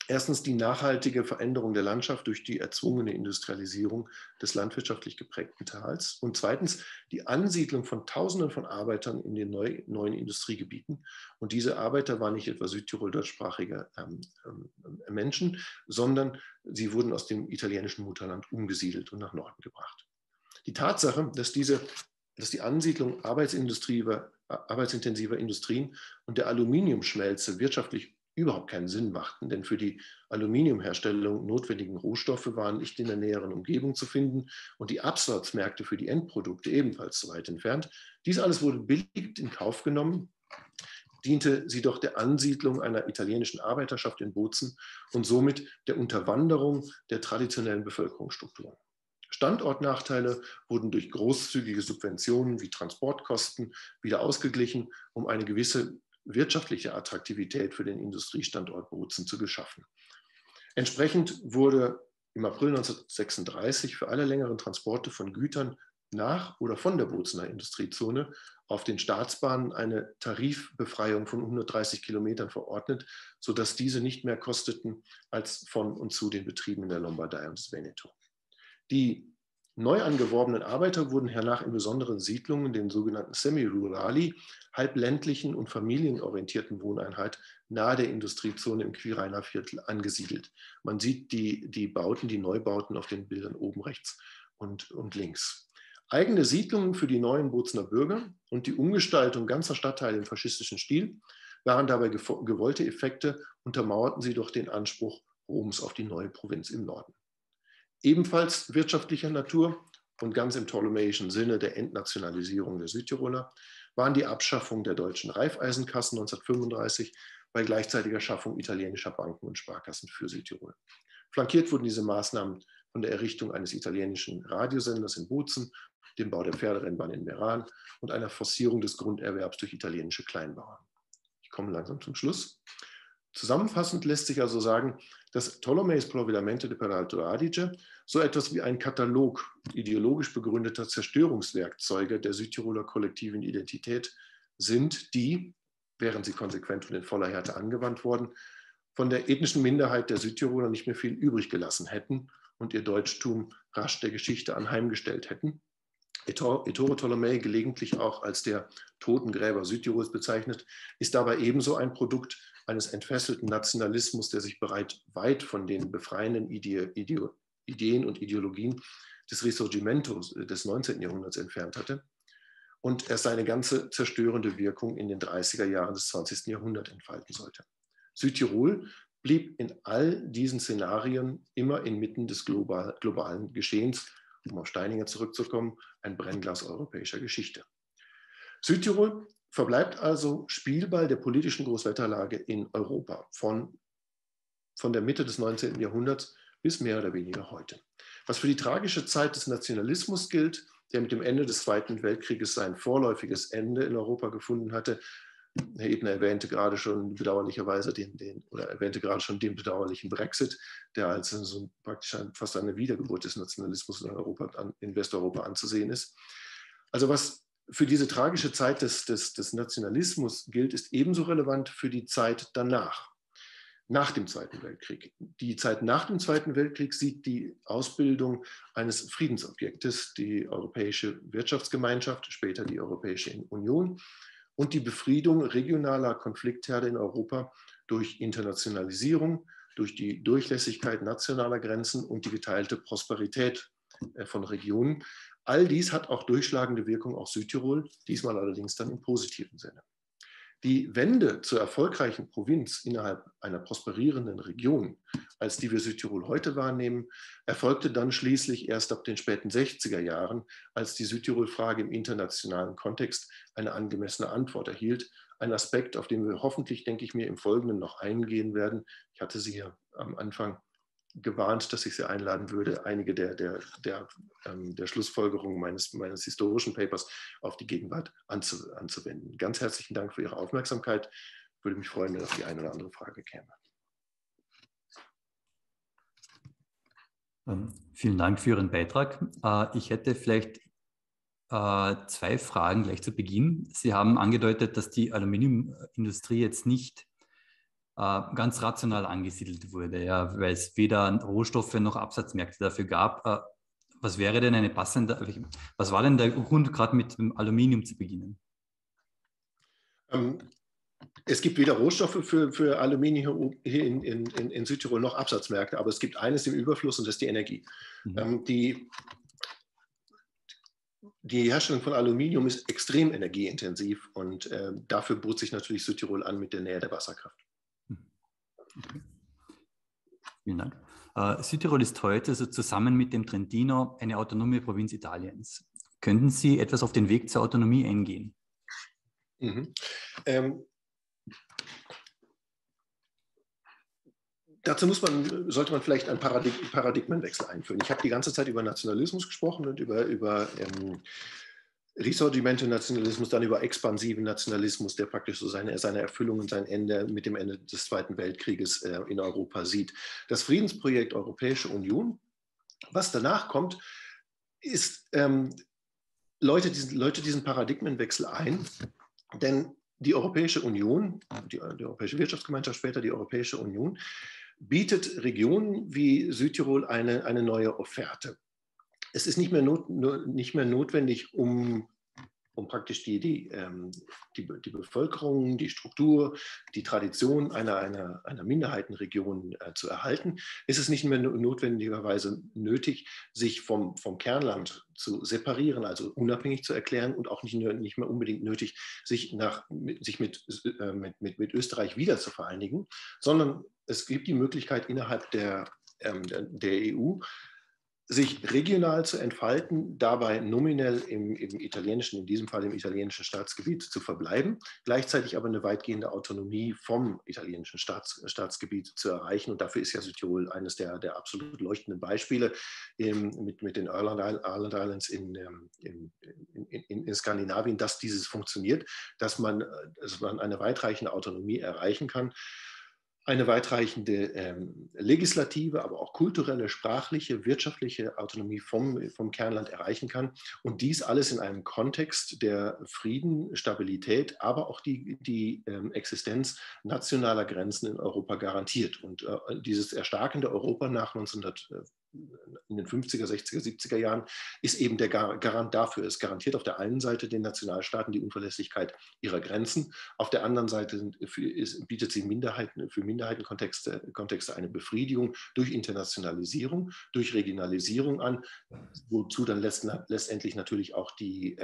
Erstens die nachhaltige Veränderung der Landschaft durch die erzwungene Industrialisierung des landwirtschaftlich geprägten Tals und zweitens die Ansiedlung von Tausenden von Arbeitern in den neuen Industriegebieten. Und diese Arbeiter waren nicht etwa Südtirol-deutschsprachige Menschen, sondern sie wurden aus dem italienischen Mutterland umgesiedelt und nach Norden gebracht. Die Tatsache, dass die Ansiedlung arbeitsintensiver Industrien und der Aluminiumschmelze wirtschaftlich überhaupt keinen Sinn machten, denn für die Aluminiumherstellung notwendigen Rohstoffe waren nicht in der näheren Umgebung zu finden und die Absatzmärkte für die Endprodukte ebenfalls zu weit entfernt. Dies alles wurde billig in Kauf genommen, diente sie doch der Ansiedlung einer italienischen Arbeiterschaft in Bozen und somit der Unterwanderung der traditionellen Bevölkerungsstrukturen. Standortnachteile wurden durch großzügige Subventionen wie Transportkosten wieder ausgeglichen, um eine gewisse wirtschaftliche Attraktivität für den Industriestandort Bozen zu geschaffen. Entsprechend wurde im April 1936 für alle längeren Transporte von Gütern nach oder von der Bozener Industriezone auf den Staatsbahnen eine Tarifbefreiung von 130 Kilometern verordnet, sodass diese nicht mehr kosteten als von und zu den Betrieben in der Lombardei und des Veneto. Die neu angeworbenen Arbeiter wurden hernach in besonderen Siedlungen, den sogenannten Semi-Rurali, halbländlichen und familienorientierten Wohneinheit nahe der Industriezone im Quirainer Viertel angesiedelt. Man sieht die Bauten, die Neubauten auf den Bildern oben rechts und links. Eigene Siedlungen für die neuen Bozener Bürger und die Umgestaltung ganzer Stadtteile im faschistischen Stil waren dabei gewollte Effekte, untermauerten sie doch den Anspruch Roms auf die neue Provinz im Norden. Ebenfalls wirtschaftlicher Natur und ganz im ptolemäischen Sinne der Entnationalisierung der Südtiroler waren die Abschaffung der deutschen Raiffeisenkassen 1935 bei gleichzeitiger Schaffung italienischer Banken und Sparkassen für Südtirol. Flankiert wurden diese Maßnahmen von der Errichtung eines italienischen Radiosenders in Bozen, dem Bau der Pferderennbahn in Meran und einer Forcierung des Grunderwerbs durch italienische Kleinbauern. Ich komme langsam zum Schluss. Zusammenfassend lässt sich also sagen, dass Ptolemäus Providamente de Peralto Adige so etwas wie ein Katalog ideologisch begründeter Zerstörungswerkzeuge der Südtiroler kollektiven Identität sind, die, während sie konsequent und in voller Härte angewandt wurden, von der ethnischen Minderheit der Südtiroler nicht mehr viel übrig gelassen hätten und ihr Deutschtum rasch der Geschichte anheimgestellt hätten. Ettore Tolomei, gelegentlich auch als der Totengräber Südtirols bezeichnet, ist dabei ebenso ein Produkt eines entfesselten Nationalismus, der sich bereits weit von den befreienden Ideen und Ideologien des Risorgimentos des 19. Jahrhunderts entfernt hatte und erst seine ganze zerstörende Wirkung in den 30er Jahren des 20. Jahrhunderts entfalten sollte. Südtirol blieb in all diesen Szenarien immer inmitten des globalen Geschehens, um auf Steininger zurückzukommen, ein Brennglas europäischer Geschichte. Südtirol verbleibt also Spielball der politischen Großwetterlage in Europa von der Mitte des 19. Jahrhunderts bis mehr oder weniger heute. Was für die tragische Zeit des Nationalismus gilt, der mit dem Ende des Zweiten Weltkrieges sein vorläufiges Ende in Europa gefunden hatte. Herr Ebner erwähnte gerade schon bedauerlicherweise den bedauerlichen Brexit, der als so praktisch fast eine Wiedergeburt des Nationalismus in Westeuropa anzusehen ist. Also was für diese tragische Zeit des Nationalismus gilt, ist ebenso relevant für die Zeit danach, nach dem Zweiten Weltkrieg. Die Zeit nach dem Zweiten Weltkrieg sieht die Ausbildung eines Friedensobjektes, die Europäische Wirtschaftsgemeinschaft, später die Europäische Union, und die Befriedung regionaler Konfliktherde in Europa durch Internationalisierung, durch die Durchlässigkeit nationaler Grenzen und die geteilte Prosperität von Regionen. All dies hat auch durchschlagende Wirkung auf Südtirol, diesmal allerdings dann im positiven Sinne. Die Wende zur erfolgreichen Provinz innerhalb einer prosperierenden Region, als die wir Südtirol heute wahrnehmen, erfolgte dann schließlich erst ab den späten 60er Jahren, als die Südtirol-Frage im internationalen Kontext eine angemessene Antwort erhielt. Ein Aspekt, auf den wir hoffentlich, denke ich mir, im Folgenden noch eingehen werden. Ich hatte Sie ja am Anfang gewarnt, dass ich Sie einladen würde, einige der Schlussfolgerungen meines historischen Papers auf die Gegenwart anzuwenden. Ganz herzlichen Dank für Ihre Aufmerksamkeit. Ich würde mich freuen, wenn auf die eine oder andere Frage käme. Vielen Dank für Ihren Beitrag. Ich hätte vielleicht zwei Fragen gleich zu Beginn. Sie haben angedeutet, dass die Aluminiumindustrie jetzt nicht ganz rational angesiedelt wurde, ja, weil es weder Rohstoffe noch Absatzmärkte dafür gab. Was wäre denn was war denn der Grund, gerade mit dem Aluminium zu beginnen? Es gibt weder Rohstoffe für Aluminium hier in Südtirol noch Absatzmärkte, aber es gibt eines im Überfluss und das ist die Energie. Mhm. Die Herstellung von Aluminium ist extrem energieintensiv und dafür bot sich natürlich Südtirol an mit der Nähe der Wasserkraft. Okay. Vielen Dank. Südtirol ist heute also zusammen mit dem Trentino eine autonome Provinz Italiens. Könnten Sie etwas auf den Weg zur Autonomie eingehen? Mhm. Dazu sollte man vielleicht einen Paradigmenwechsel einführen. Ich habe die ganze Zeit über Nationalismus gesprochen und über Risorgimento-Nationalismus, dann über expansiven Nationalismus, der praktisch so seine Erfüllung und sein Ende mit dem Ende des Zweiten Weltkrieges in Europa sieht. Das Friedensprojekt Europäische Union, was danach kommt, ist läutet diesen Paradigmenwechsel ein, denn die Europäische Union, die Europäische Wirtschaftsgemeinschaft, später die Europäische Union, bietet Regionen wie Südtirol eine neue Offerte. Es ist nicht mehr notwendig, um praktisch die Bevölkerung, die Struktur, die Tradition einer Minderheitenregion zu erhalten. Es ist nicht mehr notwendigerweise nötig, sich vom Kernland zu separieren, also unabhängig zu erklären, und auch nicht mehr unbedingt nötig, sich mit Österreich wieder zu vereinigen, sondern es gibt die Möglichkeit, innerhalb der EU sich regional zu entfalten, dabei nominell im italienischen, in diesem Fall im italienischen Staatsgebiet zu verbleiben, gleichzeitig aber eine weitgehende Autonomie vom italienischen Staatsgebiet zu erreichen. Und dafür ist ja Südtirol eines der absolut leuchtenden Beispiele mit den Island Islands in Skandinavien, dass dieses funktioniert, dass man eine weitreichende Autonomie erreichen kann, eine weitreichende legislative, aber auch kulturelle, sprachliche, wirtschaftliche Autonomie vom Kernland erreichen kann. Und dies alles in einem Kontext, der Frieden, Stabilität, aber auch die Existenz nationaler Grenzen in Europa garantiert. Und dieses erstarkende Europa in den 50er, 60er, 70er Jahren ist eben der Garant dafür. Es garantiert auf der einen Seite den Nationalstaaten die Unverlässlichkeit ihrer Grenzen, auf der anderen Seite bietet sie für Minderheitenkontexte eine Befriedigung durch Internationalisierung, durch Regionalisierung an, wozu dann letztendlich natürlich auch die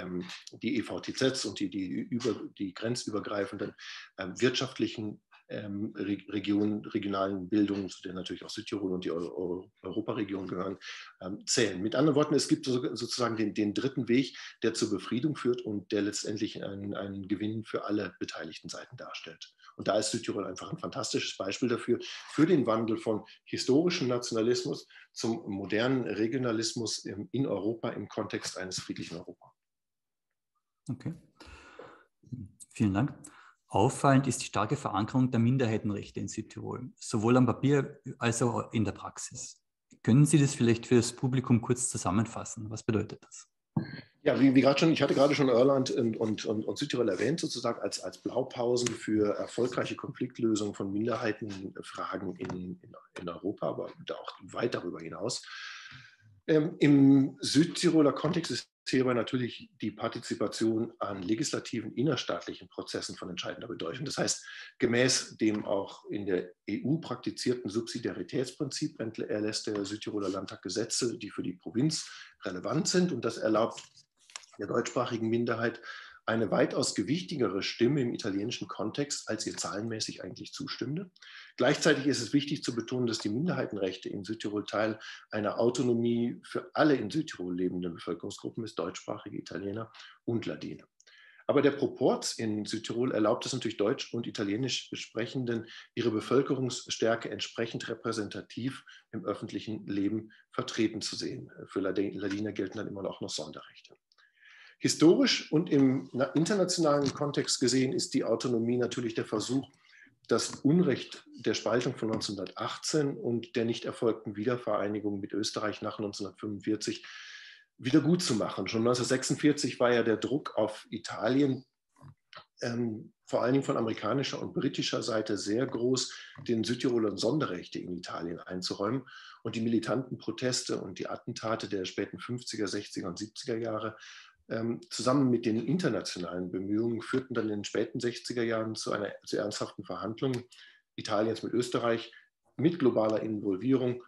EVTZs und die grenzübergreifenden wirtschaftlichen regionalen Bildungen, zu der natürlich auch Südtirol und die Europaregion gehören, zählen. Mit anderen Worten, es gibt sozusagen den dritten Weg, der zur Befriedung führt und der letztendlich einen Gewinn für alle beteiligten Seiten darstellt. Und da ist Südtirol einfach ein fantastisches Beispiel dafür, für den Wandel von historischem Nationalismus zum modernen Regionalismus in Europa im Kontext eines friedlichen Europa. Okay, vielen Dank. Auffallend ist die starke Verankerung der Minderheitenrechte in Südtirol, sowohl am Papier als auch in der Praxis. Können Sie das vielleicht für das Publikum kurz zusammenfassen? Was bedeutet das? Ja, wie gerade schon, ich hatte gerade schon Irland und Südtirol erwähnt, sozusagen als Blaupausen für erfolgreiche Konfliktlösung von Minderheitenfragen in Europa, aber auch weit darüber hinaus. Im Südtiroler Kontext ist hierbei natürlich die Partizipation an legislativen innerstaatlichen Prozessen von entscheidender Bedeutung. Das heißt, gemäß dem auch in der EU praktizierten Subsidiaritätsprinzip erlässt der Südtiroler Landtag Gesetze, die für die Provinz relevant sind, und das erlaubt der deutschsprachigen Minderheit eine weitaus gewichtigere Stimme im italienischen Kontext, als ihr zahlenmäßig eigentlich zustünde. Gleichzeitig ist es wichtig zu betonen, dass die Minderheitenrechte in Südtirol Teil einer Autonomie für alle in Südtirol lebenden Bevölkerungsgruppen ist, deutschsprachige Italiener und Ladiner. Aber der Proporz in Südtirol erlaubt es natürlich Deutsch- und Italienisch Sprechenden, ihre Bevölkerungsstärke entsprechend repräsentativ im öffentlichen Leben vertreten zu sehen. Für Ladiner gelten dann immer noch Sonderrechte. Historisch und im internationalen Kontext gesehen ist die Autonomie natürlich der Versuch, das Unrecht der Spaltung von 1918 und der nicht erfolgten Wiedervereinigung mit Österreich nach 1945 wieder gut zu machen. Schon 1946 war ja der Druck auf Italien, vor allen Dingen von amerikanischer und britischer Seite, sehr groß, den Südtirolern Sonderrechte in Italien einzuräumen. Und die militanten Proteste und die Attentate der späten 50er, 60er und 70er Jahre zusammen mit den internationalen Bemühungen führten dann in den späten 60er Jahren zu ernsthaften Verhandlungen Italiens mit Österreich, mit globaler Involvierung,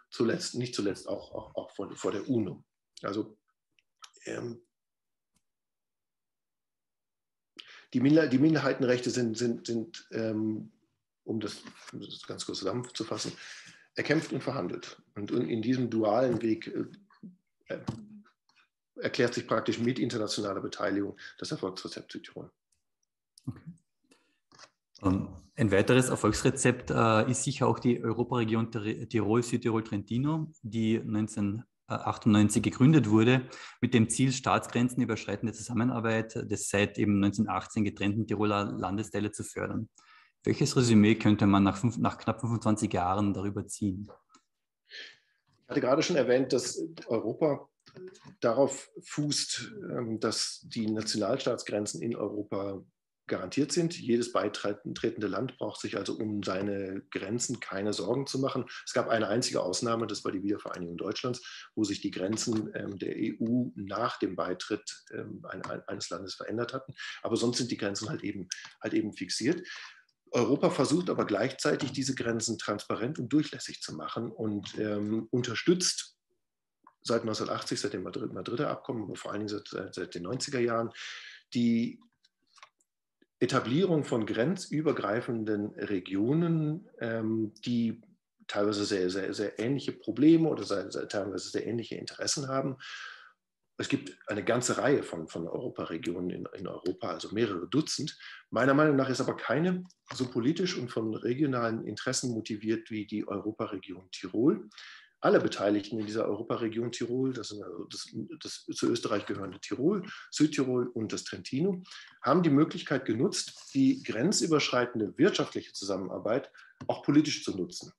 nicht zuletzt auch vor der UNO. Also die Minderheitenrechte sind um das ganz kurz zusammenzufassen, erkämpft und verhandelt. Und in diesem dualen Weg erklärt sich praktisch mit internationaler Beteiligung das Erfolgsrezept Südtirol. Okay. Ein weiteres Erfolgsrezept ist sicher auch die Europaregion Tirol, Südtirol, Trentino, die 1998 gegründet wurde, mit dem Ziel, staatsgrenzenüberschreitende Zusammenarbeit des seit eben 1918 getrennten Tiroler Landesteile zu fördern. Welches Resümee könnte man nach knapp 25 Jahren darüber ziehen? Ich hatte gerade schon erwähnt, dass Europa darauf fußt, dass die Nationalstaatsgrenzen in Europa garantiert sind. Jedes beitretende Land braucht sich also um seine Grenzen keine Sorgen zu machen. Es gab eine einzige Ausnahme, das war die Wiedervereinigung Deutschlands, wo sich die Grenzen der EU nach dem Beitritt eines Landes verändert hatten. Aber sonst sind die Grenzen halt eben fixiert. Europa versucht aber gleichzeitig, diese Grenzen transparent und durchlässig zu machen und unterstützt seit 1980, seit dem Madrider Abkommen, aber vor allen Dingen seit den 90er Jahren, die Etablierung von grenzübergreifenden Regionen, die teilweise sehr ähnliche Probleme oder teilweise sehr ähnliche Interessen haben. Es gibt eine ganze Reihe von Europaregionen in Europa, also mehrere Dutzend. Meiner Meinung nach ist aber keine so politisch und von regionalen Interessen motiviert wie die Europaregion Tirol. Alle Beteiligten in dieser Europaregion Tirol, das sind also das zu Österreich gehörende Tirol, Südtirol und das Trentino, haben die Möglichkeit genutzt, die grenzüberschreitende wirtschaftliche Zusammenarbeit auch politisch zu nutzen.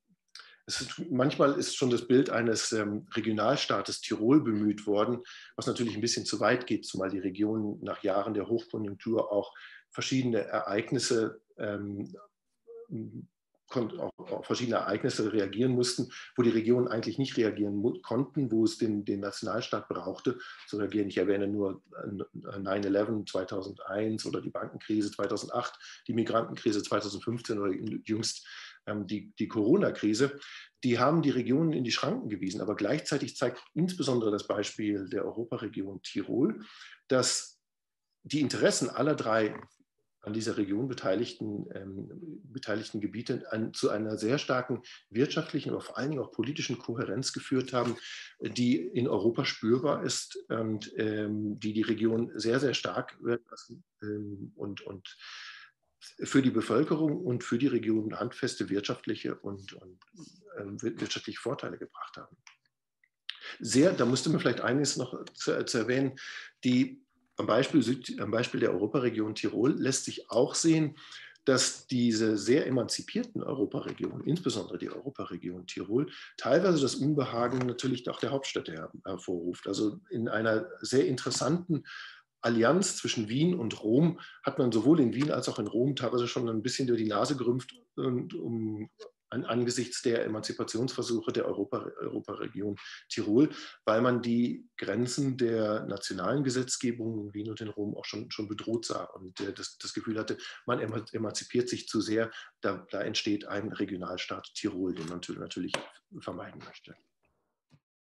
Manchmal ist schon das Bild eines Regionalstaates Tirol bemüht worden, was natürlich ein bisschen zu weit geht, zumal die Region nach Jahren der Hochkonjunktur auch verschiedene Ereignisse auf verschiedene Ereignisse reagieren mussten, wo die Regionen eigentlich nicht reagieren konnten, wo es den Nationalstaat brauchte zu reagieren. Ich erwähne nur 9/11 2001 oder die Bankenkrise 2008, die Migrantenkrise 2015 oder jüngst die Corona-Krise. Die haben die Regionen in die Schranken gewiesen, aber gleichzeitig zeigt insbesondere das Beispiel der Europaregion Tirol, dass die Interessen aller drei an dieser Region beteiligten Gebiete zu einer sehr starken wirtschaftlichen, aber vor allen Dingen auch politischen Kohärenz geführt haben, die in Europa spürbar ist und die Region sehr, sehr stark werden lassen und für die Bevölkerung und für die Region handfeste wirtschaftliche und wirtschaftliche Vorteile gebracht haben. Da musste man vielleicht einiges noch zu erwähnen, am Beispiel der Europaregion Tirol lässt sich auch sehen, dass diese sehr emanzipierten Europaregionen, insbesondere die Europaregion Tirol, teilweise das Unbehagen natürlich auch der Hauptstädte hervorruft. Also in einer sehr interessanten Allianz zwischen Wien und Rom hat man sowohl in Wien als auch in Rom teilweise schon ein bisschen durch die Nase gerümpft, angesichts der Emanzipationsversuche der Europaregion Tirol, weil man die Grenzen der nationalen Gesetzgebung in Wien und in Rom auch schon bedroht sah und das Gefühl hatte, man emanzipiert sich zu sehr, da entsteht ein Regionalstaat Tirol, den man natürlich vermeiden möchte.